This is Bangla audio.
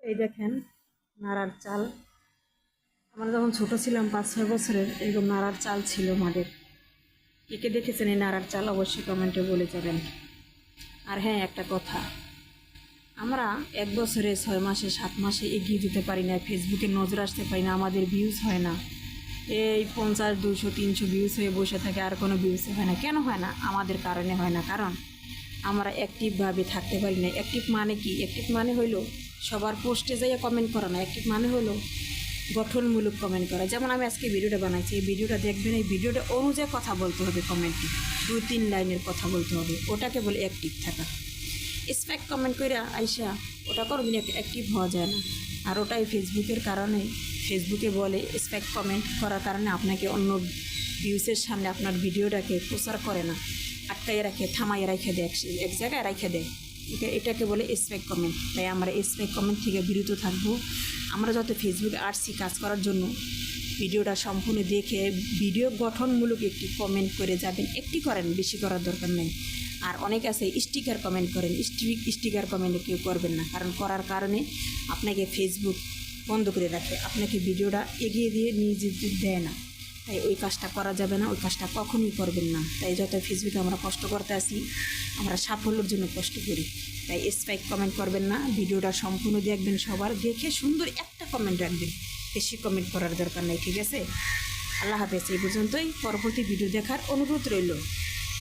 এই দেখেন নাড়ার চাল। আমরা যখন ছোট ছিলাম 5-6 বছরের, এরকম নাড়ার চাল ছিল মাঠের। কে কে দেখেছেন এই নাড়ার চাল অবশ্যই কমেন্টে বলে যাবেন। আর হ্যাঁ, একটা কথা, আমরা 1 বছরে 6 মাসে 7 মাসে এগিয়ে যেতে পারি না, ফেসবুকে নজর আসতে পারি না, আমাদের ভিউজ হয় না। এই 50, 200, 300 ভিউজ হয়ে বসে থাকে, আর কোনো ভিউজ হয় না। কেন হয় না? আমাদের কারণে হয় না। কারণ আমরা অ্যাক্টিভভাবে থাকতে পারি না। অ্যাক্টিভ মানে কি? অ্যাক্টিভ মানে হইলো সবার পোস্টে যাইয়া কমেন্ট করা না। অ্যাক্টিভ মানে হলো গঠনমূলক কমেন্ট করা। যেমন আমি আজকে ভিডিওটা বানাইছি, এই ভিডিওটা দেখবেন, এই ভিডিওটা অনুযায়ী কথা বলতে হবে, কমেন্টে 2-3 লাইনের কথা বলতে হবে, ওটাকে বলে অ্যাক্টিভ থাকা। স্প্যাক কমেন্ট করে আইসা ওটা কোনোদিন অ্যাক্টিভ হওয়া যায় না। আর ওটাই ফেসবুকের কারণে, ফেসবুকে বলে স্প্যাক কমেন্ট করার কারণে আপনাকে অন্য ভিউসের সামনে আপনার ভিডিওটাকে প্রচার করে না, আটকাইয়ে রাখে, থামাইয়ে রেখে দেয়, এক জায়গায় রেখে দেয়। এটাকে বলে স্প্যাক কমেন্ট। তাই আমরা স্প্যাক কমেন্ট থেকে বিরত থাকবো। আমরা যত ফেসবুকে আসছি কাজ করার জন্য, ভিডিওটা সম্পূর্ণ দেখে ভিডিও গঠনমূলক একটি কমেন্ট করে যাবেন। একটি করেন, বেশি করার দরকার নেই। আর অনেক আছে স্টিকার কমেন্ট করেন, স্টিকার কমেন্টে কেউ করবেন না, কারণ করার কারণে আপনাকে ফেসবুক বন্ধ করে রাখে, আপনাকে ভিডিওটা এগিয়ে দিয়ে নিয়ে যেতে দেয় না। তাই ওই কাজটা করা যাবে না, ওই কাজটা কখনোই করবেন না। তাই যত ফেসবুকে আমরা কষ্ট করতে আসি, আমরা সাফল্যের জন্য কষ্ট করি। তাই স্পাইক কমেন্ট করবেন না, ভিডিওটা সম্পূর্ণ দেখবেন, সবার দেখে সুন্দর একটা কমেন্ট রাখবেন, বেশি কমেন্ট করার দরকার নেই। ঠিক আছে? আল্লাহ হাফেজ। এই পর্যন্তই। পরবর্তী ভিডিও দেখার অনুরোধ রইল।